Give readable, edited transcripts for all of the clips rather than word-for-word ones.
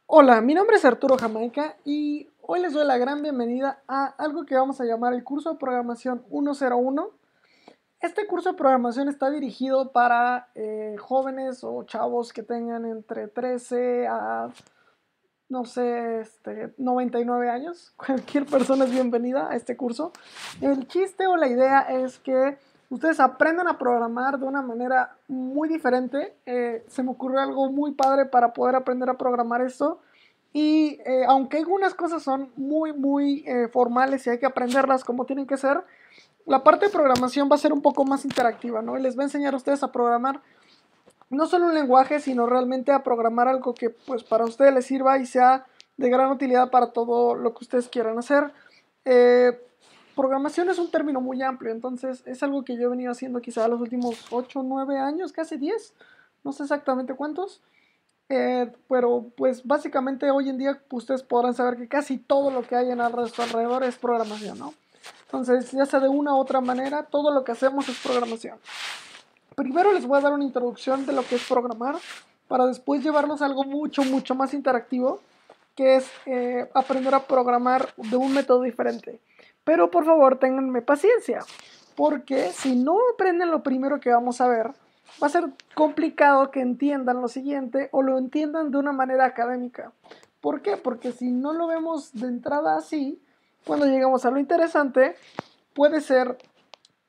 Hola, mi nombre es Arturo Jamaica y hoy les doy la gran bienvenida a algo que vamos a llamar el curso de programación 101. Este curso de programación está dirigido para jóvenes o chavos que tengan entre 13 a, no sé, 99 años. Cualquier persona es bienvenida a este curso. El chiste o la idea es que ustedes aprendan a programar de una manera muy diferente. Se me ocurrió algo muy padre para poder aprender a programar esto. Y aunque algunas cosas son muy formales y hay que aprenderlas como tienen que ser, la parte de programación va a ser un poco más interactiva, ¿no? Y les va a enseñar a ustedes a programar no solo un lenguaje, sino realmente a programar algo que pues para ustedes les sirva y sea de gran utilidad para todo lo que ustedes quieran hacer. Programación es un término muy amplio, entonces es algo que yo he venido haciendo quizá los últimos 8 o 9 años, casi 10, no sé exactamente cuántos. Pero pues básicamente hoy en día ustedes podrán saber que casi todo lo que hay en nuestro alrededor es programación, ¿no? Entonces, ya sea de una u otra manera, todo lo que hacemos es programación. Primero les voy a dar una introducción de lo que es programar, para después llevarlos a algo mucho más interactivo, que es aprender a programar de un método diferente. Pero por favor, ténganme paciencia, porque si no aprenden lo primero que vamos a ver, va a ser complicado que entiendan lo siguiente o lo entiendan de una manera académica. ¿Por qué? Porque si no lo vemos de entrada así, cuando llegamos a lo interesante, puede ser,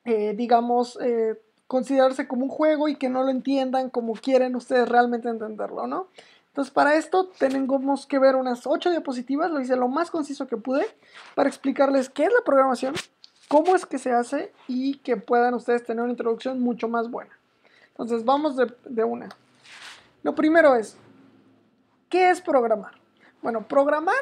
digamos, considerarse como un juego y que no lo entiendan como quieren ustedes realmente entenderlo, ¿no? Entonces, para esto tenemos que ver unas 8 diapositivas, lo hice lo más conciso que pude, para explicarles qué es la programación, cómo es que se hace y que puedan ustedes tener una introducción mucho más buena. Entonces, vamos de una. Lo primero es, ¿qué es programar? Bueno, programar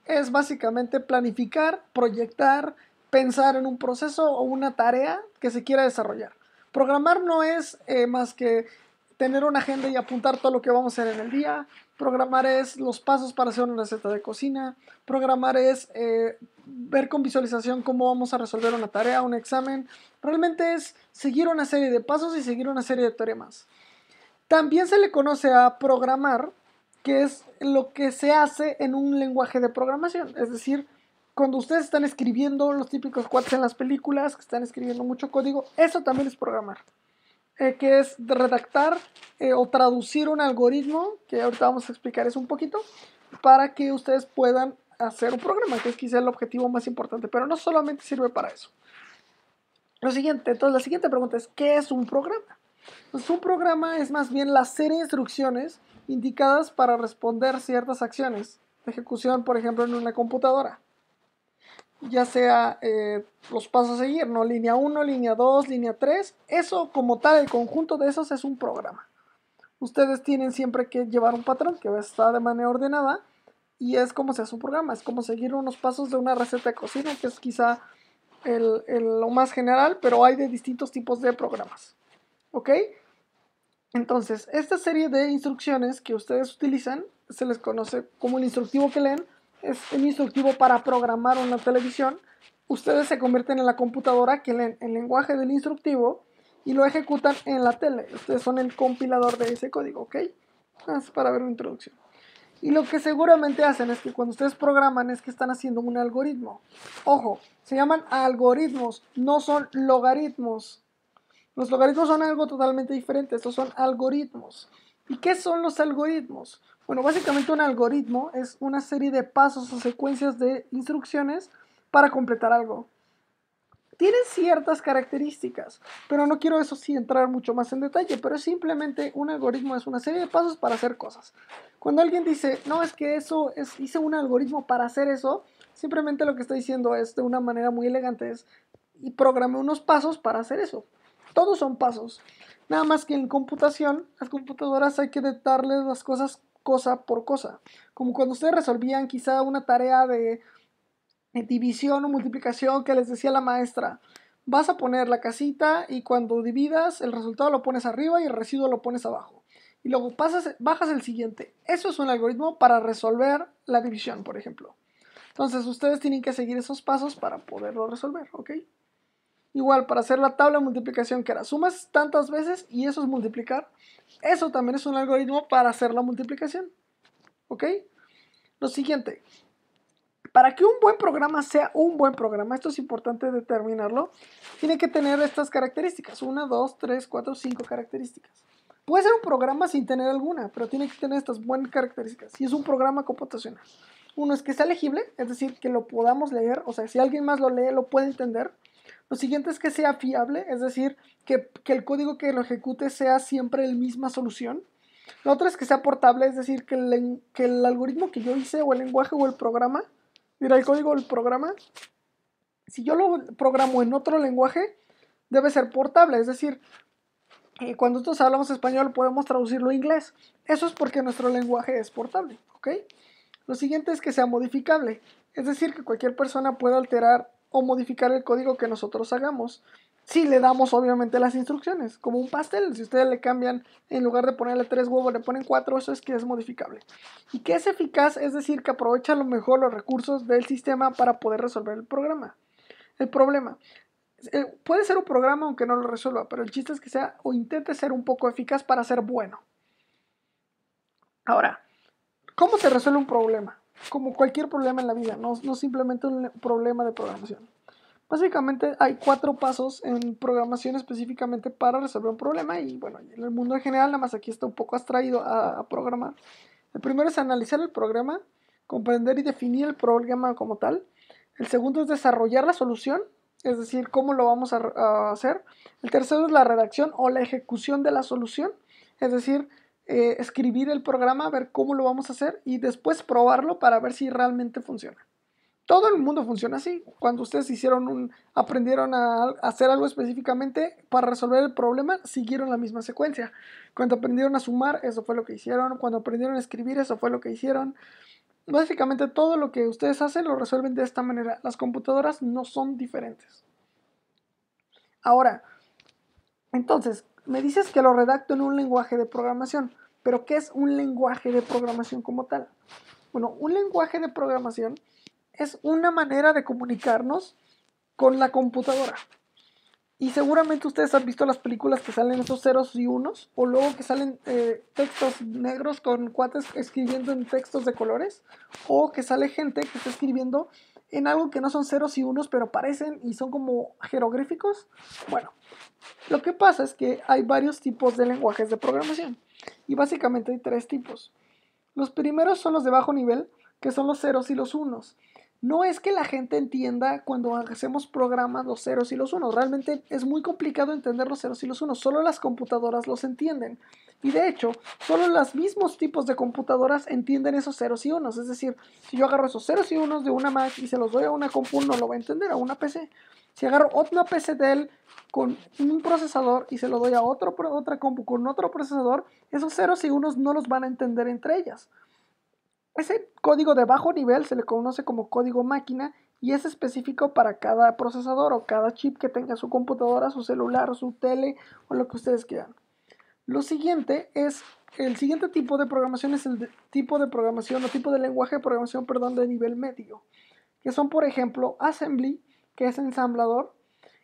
es básicamente planificar, proyectar, pensar en un proceso o una tarea que se quiera desarrollar. Programar no es más que tener una agenda y apuntar todo lo que vamos a hacer en el día. Programar es los pasos para hacer una receta de cocina. Programar es ver con visualización cómo vamos a resolver una tarea, un examen. Realmente es seguir una serie de pasos y seguir una serie de teoremas. También se le conoce a programar, que es lo que se hace en un lenguaje de programación. Es decir, cuando ustedes están escribiendo los típicos cuates en las películas, que están escribiendo mucho código, eso también es programar. Que es redactar o traducir un algoritmo, que ahorita vamos a explicar eso un poquito, para que ustedes puedan hacer un programa, que es quizá el objetivo más importante, pero no solamente sirve para eso. Entonces la siguiente pregunta es, ¿qué es un programa? Pues un programa es más bien la serie de instrucciones indicadas para responder ciertas acciones de ejecución, por ejemplo, en una computadora. Ya sea los pasos a seguir, ¿no? Línea 1, línea 2, línea 3. Eso como tal, el conjunto de esos es un programa. Ustedes tienen siempre que llevar un patrón que está de manera ordenada y es como se hace un programa. Es como seguir unos pasos de una receta de cocina, que es quizá lo más general, pero hay de distintos tipos de programas. ¿Ok? Entonces, esta serie de instrucciones que ustedes utilizan se les conoce como el instructivo que leen. Es el instructivo para programar una televisión. Ustedes se convierten en la computadora que leen el lenguaje del instructivo y lo ejecutan en la tele. Ustedes son el compilador de ese código, ¿ok? Es para ver una introducción. Y lo que seguramente hacen es que cuando ustedes programan es que están haciendo un algoritmo. Ojo, se llaman algoritmos, no son logaritmos. Los logaritmos son algo totalmente diferente, estos son algoritmos. ¿Y qué son los algoritmos? Bueno, básicamente un algoritmo es una serie de pasos o secuencias de instrucciones para completar algo. Tienen ciertas características, pero no quiero eso sí entrar mucho más en detalle, pero simplemente un algoritmo es una serie de pasos para hacer cosas. Cuando alguien dice, no, es que hice un algoritmo para hacer eso, simplemente lo que está diciendo es, de una manera muy elegante, y programé unos pasos para hacer eso. Todos son pasos. Nada más que en computación, las computadoras hay que darles las cosas cosa por cosa. Como cuando ustedes resolvían quizá una tarea de división o multiplicación que les decía la maestra. Vas a poner la casita y cuando dividas el resultado lo pones arriba y el residuo lo pones abajo. Y luego bajas el siguiente. Eso es un algoritmo para resolver la división, por ejemplo. Entonces ustedes tienen que seguir esos pasos para poderlo resolver, ¿ok? Igual, para hacer la tabla de multiplicación, que era sumas tantas veces y eso es multiplicar. Eso también es un algoritmo para hacer la multiplicación. ¿Ok? Lo siguiente. Para que un buen programa sea un buen programa, esto es importante determinarlo, tiene que tener estas características. 1, 2, 3, 4, 5 características. Puede ser un programa sin tener alguna, pero tiene que tener estas buenas características. Y es un programa computacional. Uno es que sea legible, es decir, que lo podamos leer, o sea, si alguien más lo lee, lo puede entender. Lo siguiente es que sea fiable, es decir, que el código que lo ejecute sea siempre la misma solución. Lo otro es que sea portable, es decir, que el algoritmo que yo hice, o el lenguaje, o el programa, mira, el código del programa, si yo lo programo en otro lenguaje, debe ser portable, es decir, cuando nosotros hablamos español podemos traducirlo a inglés. Eso es porque nuestro lenguaje es portable, ¿ok? Lo siguiente es que sea modificable, es decir, que cualquier persona pueda alterar o modificar el código que nosotros hagamos. Si le damos obviamente las instrucciones, como un pastel, si ustedes le cambian, en lugar de ponerle 3 huevos, le ponen 4, eso es que es modificable. Y que es eficaz, es decir, que aprovecha a lo mejor los recursos del sistema para poder resolver el problema. Puede ser un programa aunque no lo resuelva, pero el chiste es que sea o intente ser un poco eficaz para ser bueno. Ahora, ¿cómo se resuelve un problema? Como cualquier problema en la vida, no simplemente un problema de programación. Básicamente hay 4 pasos en programación específicamente para resolver un problema y bueno, en el mundo en general, nada más aquí está un poco abstraído a programar. El primero es analizar el programa, comprender y definir el problema como tal. El segundo es desarrollar la solución, es decir, cómo lo vamos a hacer. El tercero es la redacción o la ejecución de la solución, es decir, escribir el programa, ver cómo lo vamos a hacer y después probarlo para ver si realmente funciona. Todo el mundo funciona así. Cuando ustedes aprendieron a hacer algo específicamente para resolver el problema, siguieron la misma secuencia. Cuando aprendieron a sumar, eso fue lo que hicieron. Cuando aprendieron a escribir, eso fue lo que hicieron. Básicamente todo lo que ustedes hacen lo resuelven de esta manera. Las computadoras no son diferentes. Ahora, entonces, me dices que lo redacto en un lenguaje de programación. ¿Pero qué es un lenguaje de programación como tal? Bueno, un lenguaje de programación es una manera de comunicarnos con la computadora. Y seguramente ustedes han visto las películas que salen esos ceros y unos, o luego que salen textos negros con cuates escribiendo en textos de colores, o que sale gente que está escribiendo en algo que no son ceros y unos, pero parecen y son como jeroglíficos. Bueno, lo que pasa es que hay varios tipos de lenguajes de programación, y básicamente hay 3 tipos. Los primeros son los de bajo nivel, que son los ceros y los unos. No es que la gente entienda cuando hacemos programas los ceros y los unos. Realmente es muy complicado entender los ceros y los unos. Solo las computadoras los entienden. Y de hecho, solo los mismos tipos de computadoras entienden esos ceros y unos. Es decir, si yo agarro esos ceros y unos de una Mac y se los doy a una compu, no lo va a entender, a una PC. Si agarro otra PC de él con un procesador y se lo doy a otra compu con otro procesador, esos ceros y unos no los van a entender entre ellas. Ese código de bajo nivel se le conoce como código máquina y es específico para cada procesador o cada chip que tenga su computadora, su celular, su tele o lo que ustedes quieran. El siguiente tipo de programación es tipo de programación o tipo de lenguaje de programación, perdón, de nivel medio, que son por ejemplo Assembly, que es ensamblador,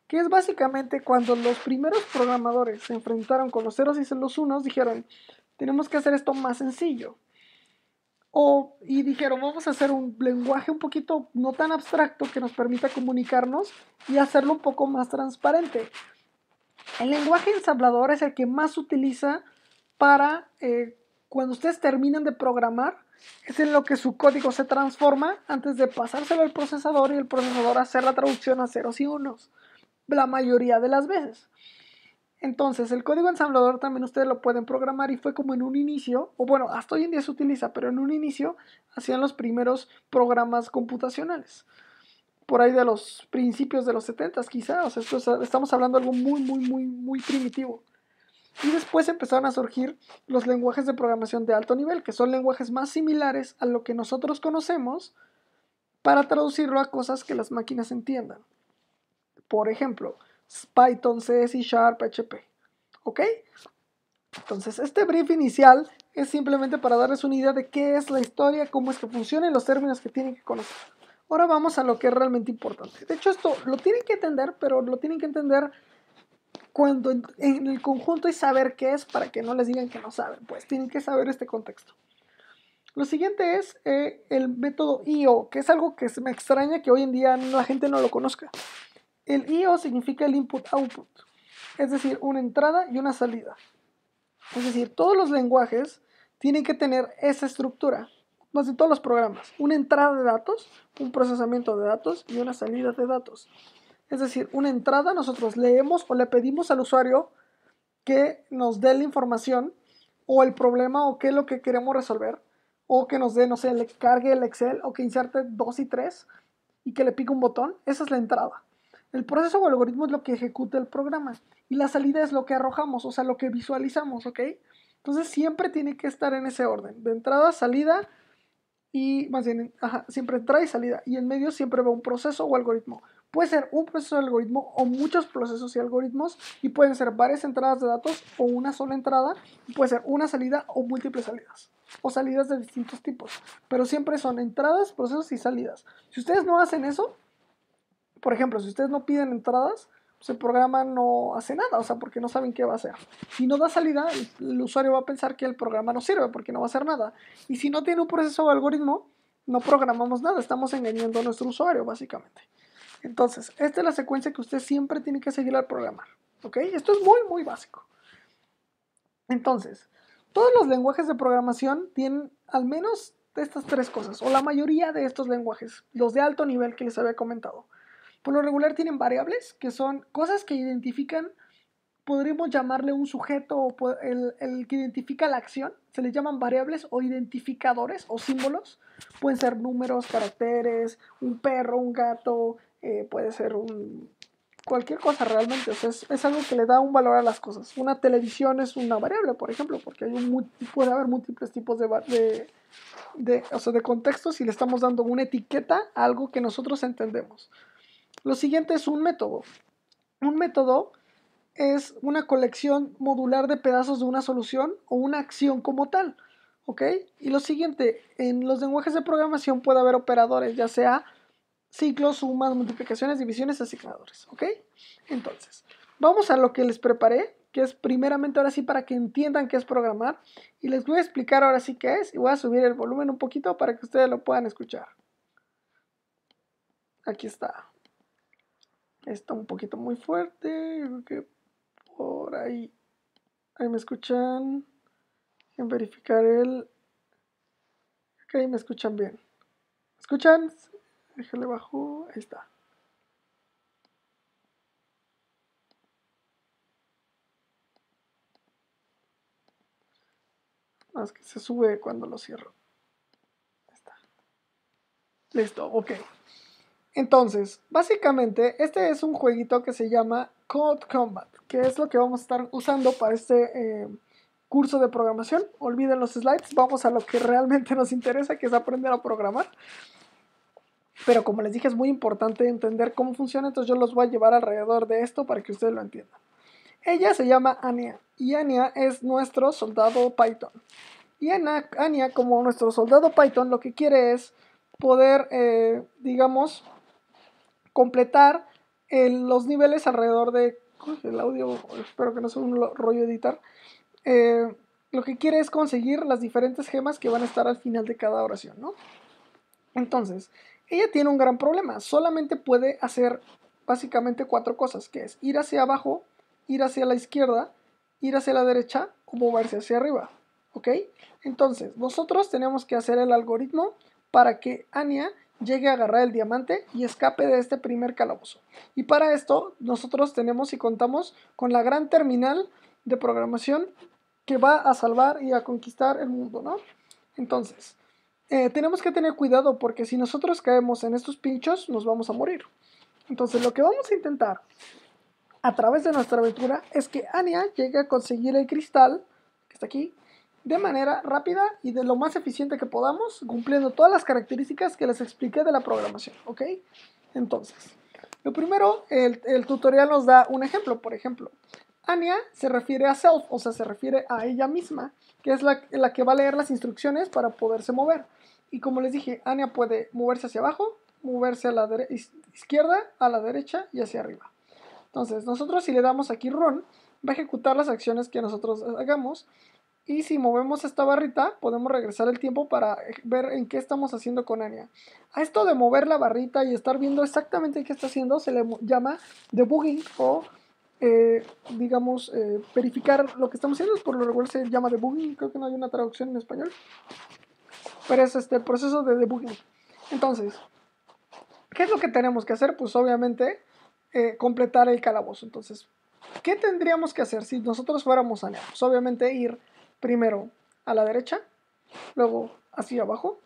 que es básicamente cuando los primeros programadores se enfrentaron con los ceros y los unos, dijeron, tenemos que hacer esto más sencillo. Y dijeron, vamos a hacer un lenguaje un poquito no tan abstracto que nos permita comunicarnos y hacerlo un poco más transparente. El lenguaje ensamblador es el que más se utiliza para cuando ustedes terminan de programar, es en lo que su código se transforma antes de pasárselo al procesador y el procesador hacer la traducción a ceros y unos, la mayoría de las veces. Entonces, el código ensamblador también ustedes lo pueden programar y fue como en un inicio, o bueno, hasta hoy en día se utiliza, pero en un inicio hacían los primeros programas computacionales. Por ahí de los principios de los 70 quizá, o sea, estamos hablando de algo muy primitivo. Y después empezaron a surgir los lenguajes de programación de alto nivel, que son lenguajes más similares a lo que nosotros conocemos para traducirlo a cosas que las máquinas entiendan. Por ejemplo, Python, C, C Sharp, HP. ¿Ok? Entonces, este brief inicial es simplemente para darles una idea de qué es la historia, cómo es que funciona y los términos que tienen que conocer. Ahora vamos a lo que es realmente importante. De hecho, esto lo tienen que entender, pero lo tienen que entender cuando en el conjunto y saber qué es para que no les digan que no saben. Pues tienen que saber este contexto. Lo siguiente es el método IO, que es algo que se me extraña que hoy en día la gente no lo conozca. El IO significa el input-output, es decir, una entrada y una salida. Es decir, todos los lenguajes tienen que tener esa estructura, más de todos los programas. Una entrada de datos, un procesamiento de datos y una salida de datos. Es decir, una entrada nosotros leemos o le pedimos al usuario que nos dé la información o el problema o qué es lo que queremos resolver, o que nos dé, no sé, le cargue el Excel o que inserte 2 y 3 y que le pique un botón. Esa es la entrada. El proceso o algoritmo es lo que ejecuta el programa y la salida es lo que arrojamos, o sea, lo que visualizamos, ¿ok? Entonces siempre tiene que estar en ese orden, de entrada, salida y más bien, siempre entrada y salida, y en medio siempre va un proceso o algoritmo. Puede ser un proceso de algoritmo o muchos procesos y algoritmos, y pueden ser varias entradas de datos o una sola entrada, y puede ser una salida o múltiples salidas, o salidas de distintos tipos, pero siempre son entradas, procesos y salidas. Si ustedes no hacen eso, por ejemplo, si ustedes no piden entradas, pues el programa no hace nada, o sea, porque no saben qué va a hacer. Si no da salida, el usuario va a pensar que el programa no sirve porque no va a hacer nada. Y si no tiene un proceso o algoritmo, no programamos nada, estamos engañando a nuestro usuario, básicamente. Entonces, esta es la secuencia que usted siempre tiene que seguir al programar, ¿ok? Esto es muy, muy básico. Entonces, todos los lenguajes de programación tienen al menos estas tres cosas, o la mayoría de estos lenguajes, los de alto nivel que les había comentado. Por lo regular tienen variables, que son cosas que identifican, podríamos llamarle un sujeto, o el que identifica la acción, se les llaman variables o identificadores o símbolos. Pueden ser números, caracteres, un perro, un gato, puede ser cualquier cosa realmente. O sea, es algo que le da un valor a las cosas. Una televisión es una variable, por ejemplo, porque puede haber múltiples tipos o sea, de contextos y le estamos dando una etiqueta a algo que nosotros entendemos. Lo siguiente es un método. Un método es una colección modular de pedazos de una solución o una acción como tal, ¿ok? Y lo siguiente, en los lenguajes de programación puede haber operadores, ya sea ciclos, sumas, multiplicaciones, divisiones, asignadores, ¿ok? Entonces, vamos a lo que les preparé, que es primeramente ahora sí para que entiendan qué es programar, y les voy a explicar ahora sí qué es, y voy a subir el volumen un poquito para que ustedes lo puedan escuchar. Aquí está. Está un poquito muy fuerte, creo que por ahí. Ahí me escuchan. En verificar el. Ok, me escuchan bien. ¿Me escuchan? Déjale bajo. Ahí está. Más que se sube cuando lo cierro. Ahí está. Listo, ok. Entonces, básicamente, este es un jueguito que se llama Code Combat, que es lo que vamos a estar usando para este curso de programación. Olviden los slides, vamos a lo que realmente nos interesa, que es aprender a programar. Pero como les dije, es muy importante entender cómo funciona, entonces yo los voy a llevar alrededor de esto para que ustedes lo entiendan. Ella se llama Anya, y Anya es nuestro soldado Python. Y Anya, como nuestro soldado Python, lo que quiere es poder, digamos, completar los niveles alrededor de... El audio, espero que no sea un rollo editar. Lo que quiere es conseguir las diferentes gemas que van a estar al final de cada oración, ¿no? Entonces, ella tiene un gran problema. Solamente puede hacer básicamente 4 cosas, que es ir hacia abajo, ir hacia la izquierda, ir hacia la derecha o moverse hacia arriba, ¿ok? Entonces, nosotros tenemos que hacer el algoritmo para que Anya llegue a agarrar el diamante y escape de este primer calabozo. Y para esto, nosotros tenemos y contamos con la gran terminal de programación que va a salvar y a conquistar el mundo, ¿no? Entonces, tenemos que tener cuidado porque si nosotros caemos en estos pinchos nos vamos a morir. Entonces lo que vamos a intentar a través de nuestra aventura es que Anya llegue a conseguir el cristal que está aquí de manera rápida y de lo más eficiente que podamos, cumpliendo todas las características que les expliqué de la programación, ¿ok? Entonces, lo primero, el tutorial nos da un ejemplo. Por ejemplo, Anya se refiere a self, o sea, se refiere a ella misma, que es la que va a leer las instrucciones para poderse mover. Y como les dije, Anya puede moverse hacia abajo, moverse a la izquierda, a la derecha y hacia arriba. Entonces, nosotros si le damos aquí Run, va a ejecutar las acciones que nosotros hagamos. Y si movemos esta barrita, podemos regresar el tiempo para ver en qué estamos haciendo con Anya. A esto de mover la barrita y estar viendo exactamente qué está haciendo, se le llama debugging o, digamos, verificar lo que estamos haciendo. Por lo regular se llama debugging, creo que no hay una traducción en español. Pero es el proceso de debugging. Entonces, ¿qué es lo que tenemos que hacer? Pues obviamente completar el calabozo. Entonces, ¿qué tendríamos que hacer si nosotros fuéramos Anya? Pues obviamente ir primero a la derecha, luego hacia abajo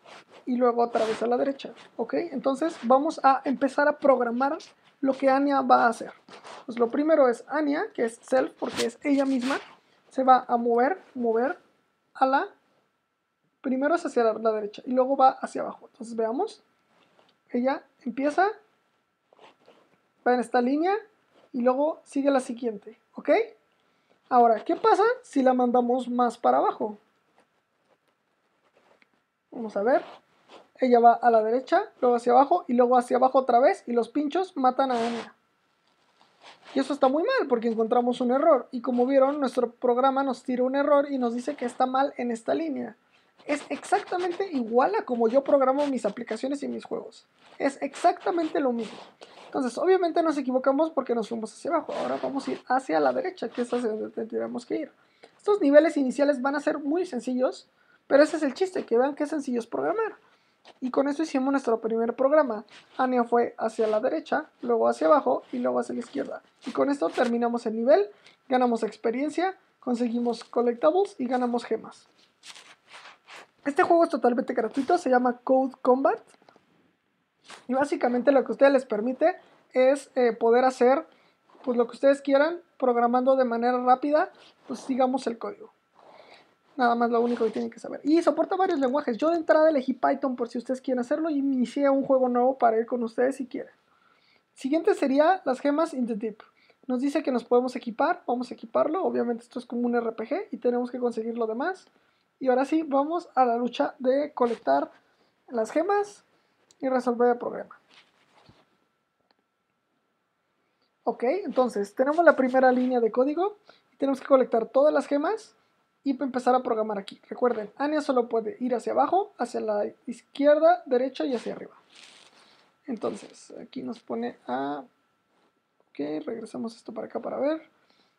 y luego otra vez a la derecha, ¿ok? Entonces vamos a empezar a programar lo que Anya va a hacer. Pues lo primero es Anya, que es self, porque es ella misma, se va a mover a la... Primero es hacia la derecha y luego va hacia abajo. Entonces veamos, ella empieza, va en esta línea y luego sigue la siguiente, ¿ok? Ahora, ¿qué pasa si la mandamos más para abajo? Vamos a ver. Ella va a la derecha, luego hacia abajo y luego hacia abajo otra vez y los pinchos matan a Anya. Y eso está muy mal porque encontramos un error. Y como vieron, nuestro programa nos tira un error y nos dice que está mal en esta línea. Es exactamente igual a como yo programo mis aplicaciones y mis juegos. Es exactamente lo mismo. Entonces, obviamente nos equivocamos porque nos fuimos hacia abajo. Ahora vamos a ir hacia la derecha, que es hacia donde tendríamos que ir. Estos niveles iniciales van a ser muy sencillos, pero ese es el chiste, que vean qué sencillo es programar. Y con eso hicimos nuestro primer programa. Anya fue hacia la derecha, luego hacia abajo y luego hacia la izquierda. Y con esto terminamos el nivel, ganamos experiencia, conseguimos collectibles y ganamos gemas. Este juego es totalmente gratuito, se llama Code Combat. Y básicamente lo que a ustedes les permite es poder hacer pues, lo que ustedes quieran, programando de manera rápida, pues digamos el código. Nada más lo único que tienen que saber. Y soporta varios lenguajes. Yo de entrada elegí Python por si ustedes quieren hacerlo y inicié un juego nuevo para ir con ustedes si quieren. Siguiente sería las gemas in the deep. Nos dice que nos podemos equipar. Vamos a equiparlo. Obviamente esto es como un RPG y tenemos que conseguir lo demás. Y ahora sí, vamos a la lucha de colectar las gemas y resolver el problema. Ok, entonces tenemos la primera línea de código y tenemos que colectar todas las gemas y empezar a programar aquí. Recuerden, Anya solo puede ir hacia abajo, hacia la izquierda, derecha y hacia arriba. Entonces, aquí nos pone a... Ok, regresamos esto para acá para ver.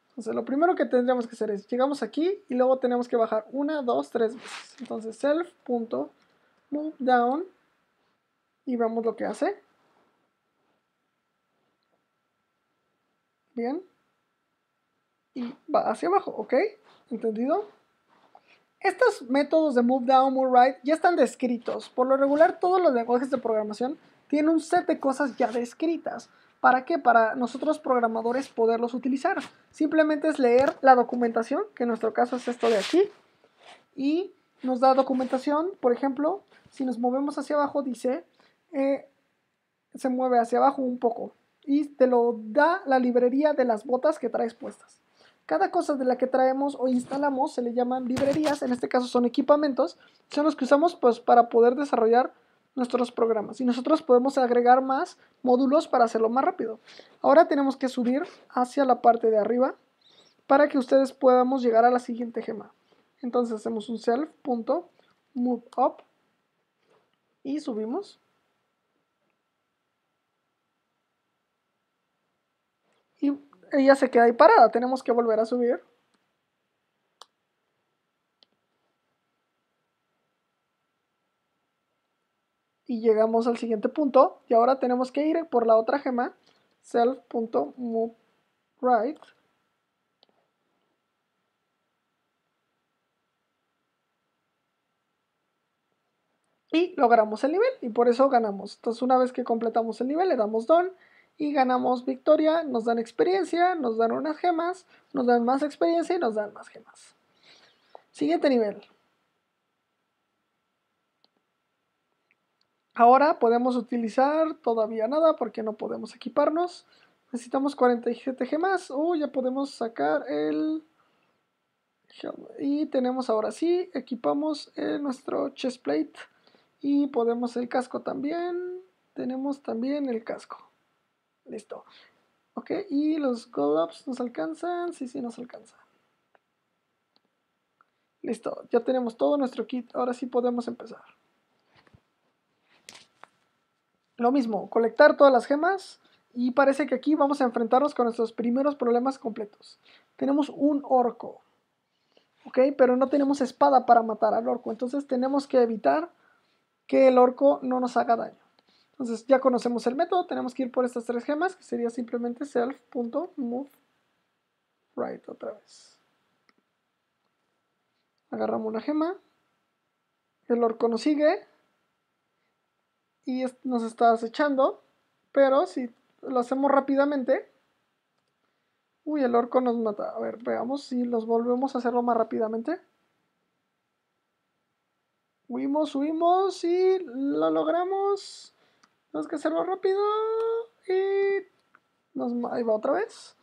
Entonces, lo primero que tendríamos que hacer es, llegamos aquí y luego tenemos que bajar 1, 2, 3 veces. Entonces, self.moveDown y vemos lo que hace. Bien. Y va hacia abajo, ¿ok? ¿Entendido? Estos métodos de move down, move right ya están descritos. Por lo regular, todos los lenguajes de programación tienen un set de cosas ya descritas. ¿Para qué? Para nosotros programadores poderlos utilizar. Simplemente es leer la documentación, que en nuestro caso es esto de aquí, y nos da documentación. Por ejemplo, si nos movemos hacia abajo, dice, se mueve hacia abajo un poco y te lo da la librería de las botas que traes puestas. Cada cosa de la que traemos o instalamos se le llaman librerías, en este caso son equipamientos, son los que usamos pues, para poder desarrollar nuestros programas. Y nosotros podemos agregar más módulos para hacerlo más rápido. Ahora tenemos que subir hacia la parte de arriba para que ustedes podamos llegar a la siguiente gema. Entonces hacemos un self.moveUp y subimos. Y ella se queda ahí parada, tenemos que volver a subir. Y llegamos al siguiente punto y ahora tenemos que ir por la otra gema, self.moveRight. Y logramos el nivel y por eso ganamos. Entonces una vez que completamos el nivel le damos done y ganamos victoria, nos dan experiencia, nos dan unas gemas, nos dan más experiencia y nos dan más gemas. Siguiente nivel. Ahora podemos utilizar todavía nada porque no podemos equiparnos. Necesitamos 47 gemas. Ya podemos sacar el... Y tenemos ahora sí, equipamos nuestro chestplate. Y podemos el casco también. tenemos también el casco. Listo. Ok, y los gold ups nos alcanzan. Sí, sí, nos alcanzan. Listo, ya tenemos todo nuestro kit. Ahora sí podemos empezar. Lo mismo, colectar todas las gemas. Y parece que aquí vamos a enfrentarnos con nuestros primeros problemas completos. Tenemos un orco. Ok, pero no tenemos espada para matar al orco. Entonces tenemos que evitar que el orco no nos haga daño. Entonces ya conocemos el método. Tenemos que ir por estas 3 gemas. Que sería simplemente self.move right otra vez. Agarramos una gema. El orco nos sigue. Y nos está acechando. Pero si lo hacemos rápidamente. Uy, el orco nos mata. A ver, veamos si los volvemos a hacerlo más rápidamente. Huimos y lo logramos. Tenemos que hacerlo rápido. Y ahí va otra vez.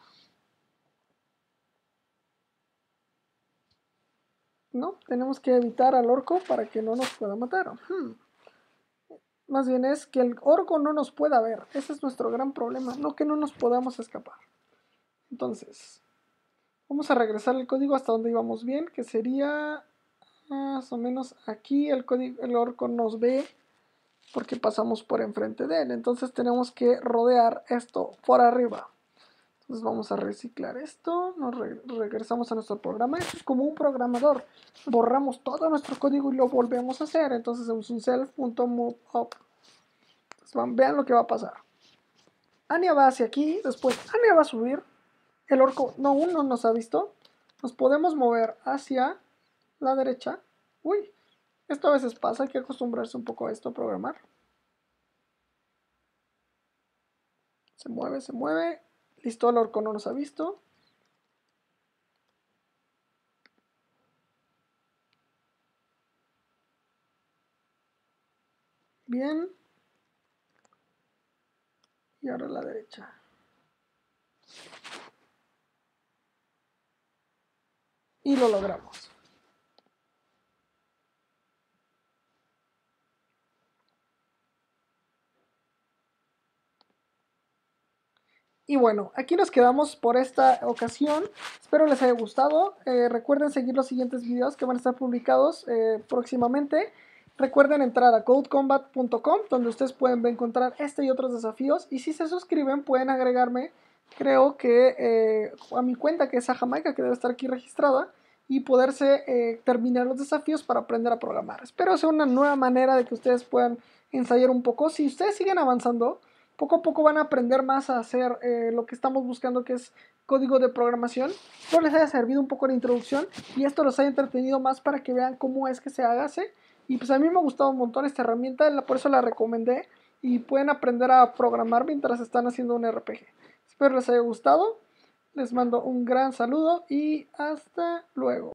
No, tenemos que evitar al orco para que no nos pueda matar. Más bien es que el orco no nos pueda ver. Ese es nuestro gran problema. No que no nos podamos escapar. Entonces, vamos a regresar el código hasta donde íbamos bien, que sería más o menos aquí. El orco nos ve porque pasamos por enfrente de él. Entonces tenemos que rodear esto por arriba. Entonces vamos a reciclar esto. Nos regresamos a nuestro programa. Esto es como un programador. Borramos todo nuestro código y lo volvemos a hacer. Entonces hacemos un self.moveup. Vean lo que va a pasar. Anya va hacia aquí. Después Anya va a subir. El orco aún no nos ha visto. Nos podemos mover hacia la derecha. Uy, esto a veces pasa. Hay que acostumbrarse un poco a esto, a programar. Se mueve, se mueve. Listo, el orco no nos ha visto. Bien. Y ahora a la derecha. Y lo logramos. Y bueno, aquí nos quedamos por esta ocasión. Espero les haya gustado. Recuerden seguir los siguientes videos que van a estar publicados próximamente. Recuerden entrar a codecombat.com, donde ustedes pueden encontrar este y otros desafíos. Y si se suscriben, pueden agregarme, creo que a mi cuenta, que es a Jamaica, que debe estar aquí registrada, y poderse terminar los desafíos para aprender a programar. Espero sea una nueva manera de que ustedes puedan ensayar un poco. Si ustedes siguen avanzando, poco a poco van a aprender más a hacer lo que estamos buscando, que es código de programación. Espero les haya servido un poco la introducción y esto los haya entretenido más para que vean cómo es que se hace. Y pues a mí me ha gustado un montón esta herramienta, por eso la recomendé. Y pueden aprender a programar mientras están haciendo un RPG. Espero les haya gustado. Les mando un gran saludo y hasta luego.